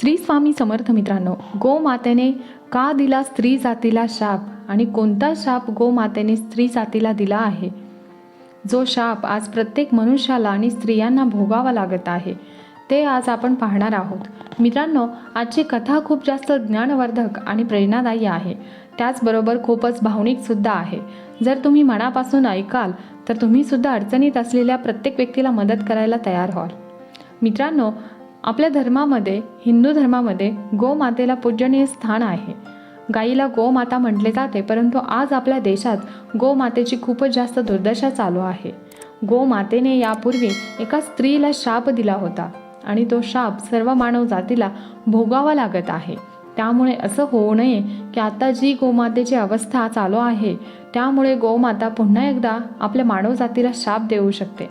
श्री स्वामी समर्थ मित्रांनो, गोमातेने का दिला स्त्री जातीला शाप आणि कोणता शाप गोमातेने स्त्री जातीला दिला आहे, जो शाप आज प्रत्येक मनुष्याला आणि स्त्रियांना भोगावा लागत आहे, ते आज आपण पाहणार आहोत. मित्रांनो, आजची कथा खूप जास्त ज्ञानवर्धक आणि प्रेरणादायी आहे. त्याचबरोबर खूपच भावनिकसुद्धा आहे. जर तुम्ही मनापासून ऐकाल तर तुम्ही सुद्धा अडचणीत असलेल्या प्रत्येक व्यक्तीला मदत करायला तयार व्हाल. मित्रांनो, आपल्या धर्मामध्ये, हिंदू धर्मामध्ये गोमातेला पूजनीय स्थान आहे. गाईला गोमाता म्हटले जाते, परंतु आज आपल्या देशात गोमातेची खूपच जास्त दुर्दशा चालू आहे. गोमातेने यापूर्वी एका स्त्रीला शाप दिला होता आणि तो शाप सर्व मानव जातीला भोगावा लागत आहे. त्यामुळे असं होऊ नये की आता जी गोमातेची अवस्था चालू आहे त्यामुळे गोमाता पुन्हा एकदा आपल्या मानव जातीला शाप देऊ शकते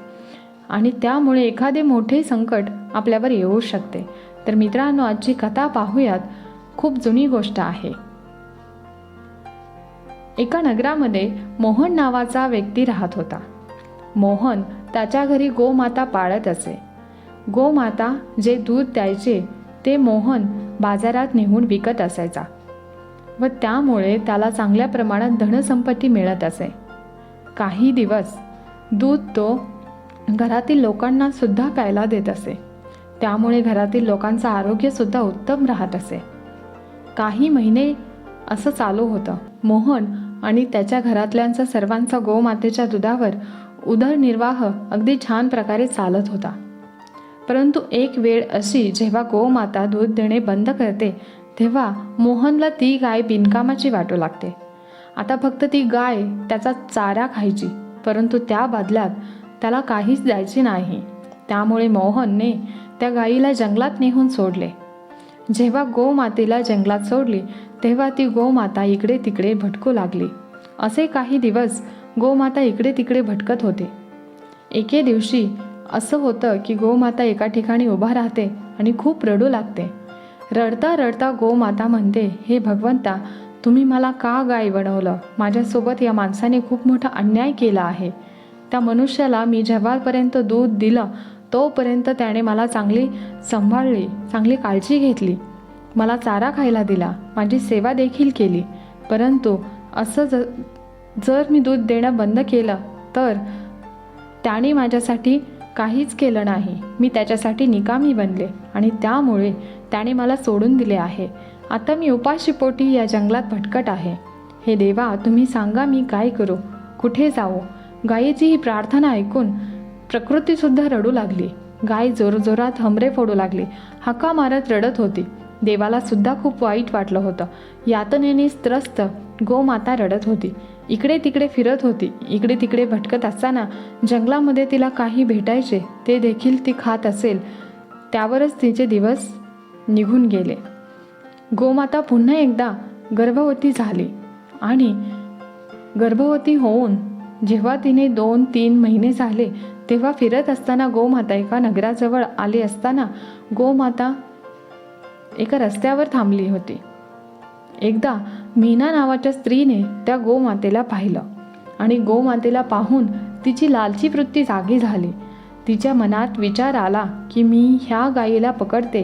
आणि त्यामुळे एखादे मोठे संकट आपल्यावर येऊ शकते. तर मित्रांनो, आजची कथा पाहूयात. खूप जुनी गोष्ट आहे. एका नगरामध्ये मोहन नावाचा व्यक्ती राहत होता. मोहन त्याच्या घरी गोमाता पाळत असे. गोमाता जे दूध द्यायचे ते मोहन बाजारात नेऊन विकत असायचा व त्यामुळे त्याला चांगल्या प्रमाणात धनसंपत्ती मिळत असे. काही दिवस दूध तो घरातील लोकांना सुद्धा प्यायला देत असे. त्यामुळे घरातील लोकांचं आरोग्य सुद्धा उत्तम राहत असे. काही महिने असं चालू होतं. मोहन आणि त्याच्या घरातल्यांचा सर्वांचा गोमातेच्या दुधावर उदरनिर्वाह अगदी छान प्रकारे चालत होता. परंतु एक वेळ अशी जेव्हा गोमाता दूध देणे बंद करते तेव्हा मोहनला ती गाय बिनकामाची वाटू लागते. आता फक्त ती गाय त्याचा चारा खायची, परंतु त्या बदल्यात त्याला काहीच द्यायचे नाही. त्यामुळे मोहनने त्या गायीला जंगलात नेऊन सोडले. जेव्हा गोमातेला जंगलात सोडली तेव्हा ती गोमाता इकडे तिकडे भटकू लागली. असे काही दिवस गोमाता इकडे तिकडे भटकत होते. एके दिवशी असं होतं की गोमाता एका ठिकाणी उभा राहते आणि खूप रडू लागते. रडता रडता गोमाता म्हणते, हे भगवंता, तुम्ही मला का गाय बनवलं? माझ्यासोबत या माणसाने खूप मोठा अन्याय केला आहे. त्या मनुष्याला मी जेव्हापर्यंत दूध दिलं तोपर्यंत त्याने मला चांगली सांभाळली, चांगली काळजी घेतली, मला चारा खायला दिला, माझी सेवा देखील केली. परंतु असं जर मी दूध देणं बंद केलं तर त्याने माझ्यासाठी काहीच केलं नाही. मी त्याच्यासाठी निकामी बनले आणि त्यामुळे त्याने मला सोडून दिले आहे. आता मी उपाशीपोटी या जंगलात भटकत आहे. हे देवा, तुम्ही सांगा मी काय करू, कुठे जाऊ? गायीची ही प्रार्थना ऐकून प्रकृतीसुद्धा रडू लागली. गाय जोरजोरात हमरे फोडू लागली, हाका मारत रडत होती. देवाला सुद्धा खूप वाईट वाटलं होतं. यातनेने त्रस्त गोमाता रडत होती, इकडे तिकडे फिरत होती. इकडे तिकडे भटकत असताना जंगलामध्ये तिला काही भेटायचे ते देखील ती खात असेल. त्यावरच तिचे दिवस निघून गेले. गोमाता पुन्हा एकदा गर्भवती झाली आणि गर्भवती होऊन जेव्हा तिने 2-3 महिने झाले तेव्हा फिरत असताना गोमाता एका नगराजवळ आली असताना गोमाता एका रस्त्यावर थांबली होती. एकदा मीना नावाच्या स्त्रीने त्या गोमातेला पाहिलं आणि गोमातेला पाहून तिची लालची वृत्ती जागी झाली. तिच्या मनात विचार आला की मी ह्या गायीला पकडते,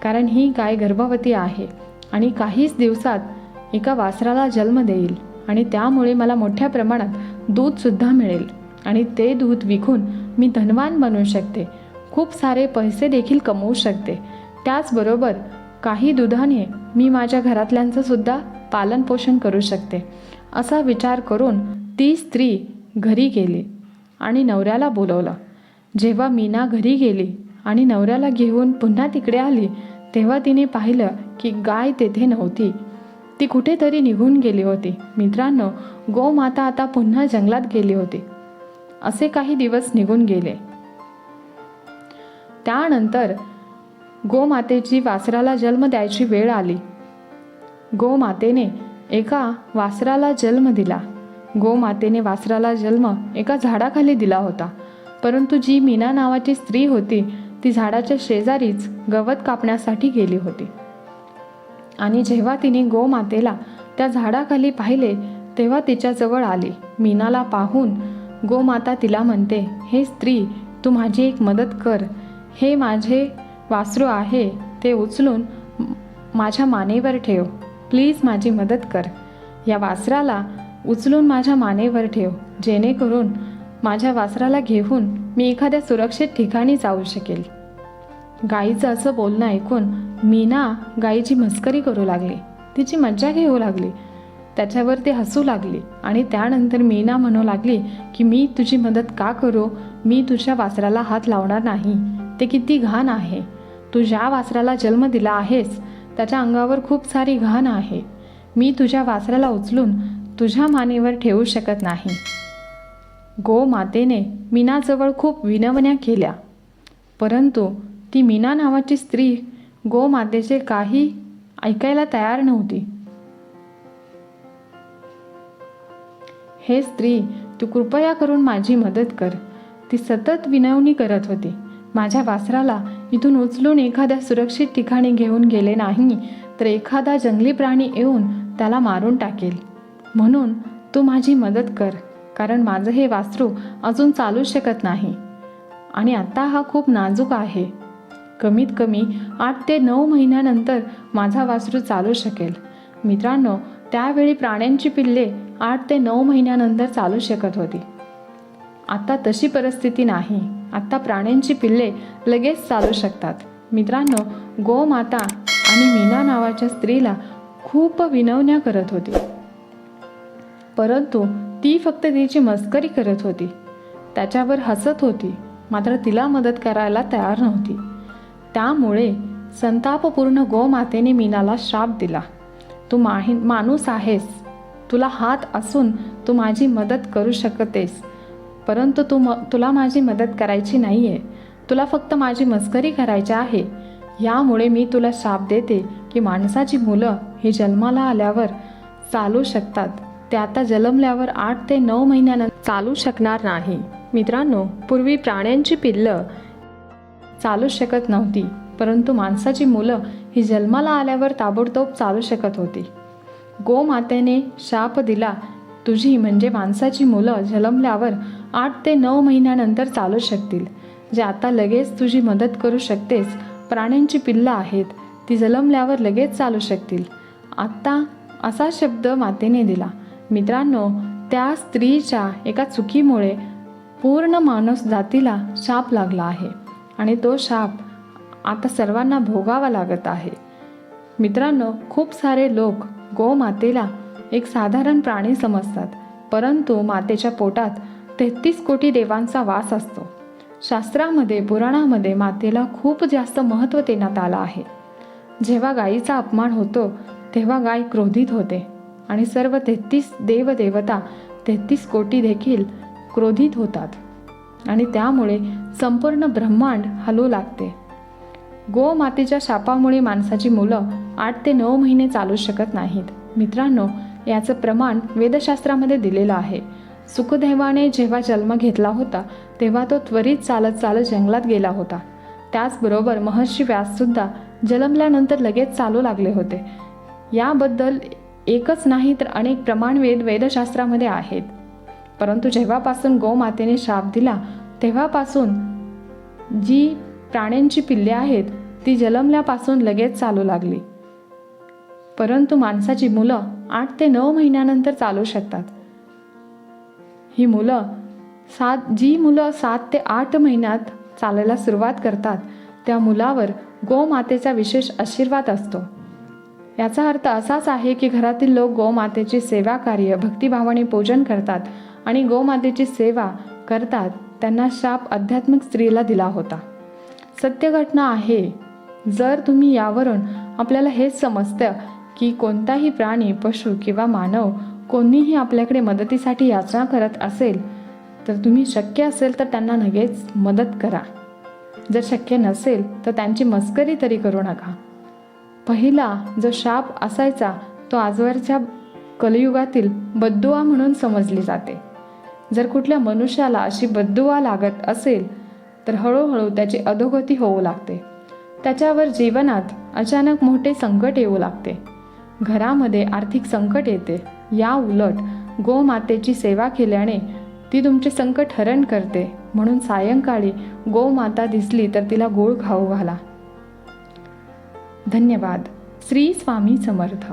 कारण ही गाय गर्भवती आहे आणि काहीच दिवसात एका वासराला जन्म देईल आणि त्यामुळे मला मोठ्या प्रमाणात दूधसुद्धा मिळेल आणि ते दूध विकून मी धनवान बनू शकते, खूप सारे पैसे देखील कमवू शकते. त्याचबरोबर काही दुधाने मी माझ्या घरातल्यांचं सुद्धा पालनपोषण करू शकते. असा विचार करून ती स्त्री घरी गेली आणि नवऱ्याला बोलवलं. जेव्हा मीना घरी गेली आणि नवऱ्याला घेऊन पुन्हा तिकडे आली तेव्हा तिने पाहिलं की गाय तेथे नव्हती, ती कुठेतरी निघून गेली होती. मित्रांनो, गोमाता आता पुन्हा जंगलात गेली होती. असे काही दिवस निघून गेले. त्यानंतर गोमातेची वासराला जन्म द्यायची वेळ आली. गोमातेने एका वासराला जन्म दिला. गोमातेने वासराला जन्म एका झाडाखाली दिला होता. परंतु जी मीना नावाची स्त्री होती ती झाडाच्या शेजारीच गवत कापण्यासाठी गेली होती आणि जेव्हा तिने गोमातेला त्या झाडाखाली पाहिले तेव्हा तिच्याजवळ आली. मीनाला पाहून गोमाता तिला म्हणते, हे स्त्री, तू माझी एक मदत कर. हे माझे वासरू आहे, ते उचलून माझ्या मानेवर ठेव, प्लीज माझी मदत कर. या वासराला उचलून माझ्या मानेवर ठेव, जेणेकरून माझ्या वासराला घेऊन मी एखाद्या सुरक्षित ठिकाणी जाऊ शकेल. गाईचं असं बोलणं ऐकून मीना गाईची मस्करी करू लागली, तिची मज्जा घेऊ लागली, त्याच्यावर ती हसू लागली. आणि त्यानंतर मीना म्हणू लागली की मी तुझी मदत का करू, मी तुझ्या वासराला हात लावणार नाही, ते किती घाण आहे. तू ज्या वासराला जन्म दिला आहेस त्याच्या अंगावर खूप सारी घाण आहे. मी तुझ्या वासराला उचलून तुझ्या मानेवर ठेवू शकत नाही. गोमातेने मीनाजवळ खूप विनवण्या केल्या, परंतु ती मीना नावाची स्त्री गोमातेचे काही ऐकायला तयार नव्हती. हे स्त्री, तू कृपया करून माझी मदत कर, ती सतत विनवणी करत होती. माझ्या वासराला इथून उचलून एखाद्या सुरक्षित ठिकाणी घेऊन गेले नाही तर एखादा जंगली प्राणी येऊन त्याला मारून टाकेल. म्हणून तू माझी मदत कर, कारण माझं हे वासरू अजून चालू शकत नाही आणि आता हा खूप नाजूक आहे. कमीत कमी 8 ते 9 महिन्यानंतर माझा वासरू चालू शकेल. मित्रांनो, त्यावेळी प्राण्यांची पिल्ले 8 ते 9 महिन्यानंतर चालू शकत होती. आता तशी परिस्थिती नाही. आता प्राण्यांची पिल्ले लगेच चालू शकतात. मित्रांनो, गोमाता आणि मीना नावाच्या स्त्रीला खूप विनवण्या करत होती, परंतु ती फक्त तिची मस्करी करत होती, त्याच्यावर हसत होती, मात्र तिला मदत करायला तयार नव्हती. त्यामुळे संतापपूर्ण गोमातेने मीनाला श्राप दिला. तू माणूस आहेस, तुला हात असून तू माझी मदत करू शकतेस, परंतु तुला माझी मदत करायची नाही आहे, तुला फक्त माझी मस्करी करायची आहे. यामुळे मी तुला श्राप देते की माणसाची मुलं ही जन्माला आल्यावर चालू शकतात, ते आता जन्मल्यावर 8 ते 9 महिन्यानंतर चालू शकणार नाही. मित्रांनो, पूर्वी प्राण्यांची पिल्लं चालू शकत नव्हती, परंतु माणसाची मुलं ही जन्माला आल्यावर ताबडतोब चालू शकत होती. गोमातेने शाप दिला, तुझी म्हणजे माणसाची मुलं जन्मल्यावर 8 ते 9 महिन्यानंतर चालू शकतील, जे आता लगेच तुझी मदत करू शकतेस. प्राण्यांची पिल्लं आहेत, ती जन्मल्यावर लगेच चालू शकतील. आत्ता असा शब्द मातेने दिला. मित्रांनो, त्या स्त्रीच्या एका चुकीमुळे पूर्ण मानव जातीला शाप लागला आहे आणि तो शाप आता सर्वांना भोगावा लागत आहे. मित्रांनो, खूप सारे लोक गोमातेला एक साधारण प्राणी समजतात, परंतु मातेच्या पोटात 33 कोटी देवांचा वास असतो. शास्त्रामध्ये, पुराणामध्ये मातेला खूप जास्त महत्त्व देण्यात आलं आहे. जेव्हा गायीचा अपमान होतो तेव्हा गाय क्रोधित होते आणि सर्व 33 देवदेवता 33 कोटी देखील क्रोधित होतात आणि त्यामुळे संपूर्ण ब्रह्मांड हलू लागते. गोमातेच्या शापामुळे माणसाची मुलं 8 ते 9 महिने चालू शकत नाहीत. मित्रांनो, याचं प्रमाण वेदशास्त्रामध्ये दिलेलं आहे. सुखदेवाने जेव्हा जन्म घेतला होता तेव्हा तो त्वरित चालत जंगलात गेला होता. त्याचबरोबर महर्षी व्याससुद्धा जन्मल्यानंतर लगेच चालू लागले होते. याबद्दल एकच नाही तर अनेक प्रमाण वेदशास्त्रामध्ये आहेत. परंतु जेव्हापासून गोमातेने शाप दिला तेव्हापासून जी प्राण्यांची पिल्ले आहेत ती जन्मल्यापासून लगेच चालू लागली, परंतु माणसाची मुलं 8 ते 9 महिन्यानंतर चालू शकतात. ही मुलं जी मुलं 7 ते 8 महिन्यात चालायला सुरुवात करतात त्या मुलावर गोमातेचा विशेष आशीर्वाद असतो. याचा अर्थ असाच आहे की घरातील लोक गोमातेची सेवा कार्य भक्तिभावाने पूजन करतात आणि गोमातेची सेवा करतात. त्यांना शाप आध्यात्मिक स्त्रीला दिला होता. सत्य घटना आहे. जर तुम्ही यावरून आपल्याला हेच समजतं की कोणताही प्राणी, पशु किंवा मानव कोणीही आपल्याकडे मदतीसाठी याचना करत असेल तर तुम्ही शक्य असेल तर त्यांना लगेच मदत करा. जर शक्य नसेल तर त्यांची मस्करी तरी करू नका. पहिला जो शाप असायचा तो आजवरच्या कलियुगातील बद्दुआ म्हणून समजली जाते. जर कुठल्या मनुष्याला अशी बद्दुआ लागत असेल तर हळूहळू त्याची अधोगती होऊ लागते. त्याच्यावर जीवनात अचानक मोठे संकट येऊ लागते. घरामध्ये आर्थिक संकट येते. या उलट गोमातेची सेवा केल्याने ती तुमचे संकट हरण करते. म्हणून सायंकाळी गोमाता दिसली तर तिला गोड खाऊ घाला. धन्यवाद. श्री स्वामी समर्थ.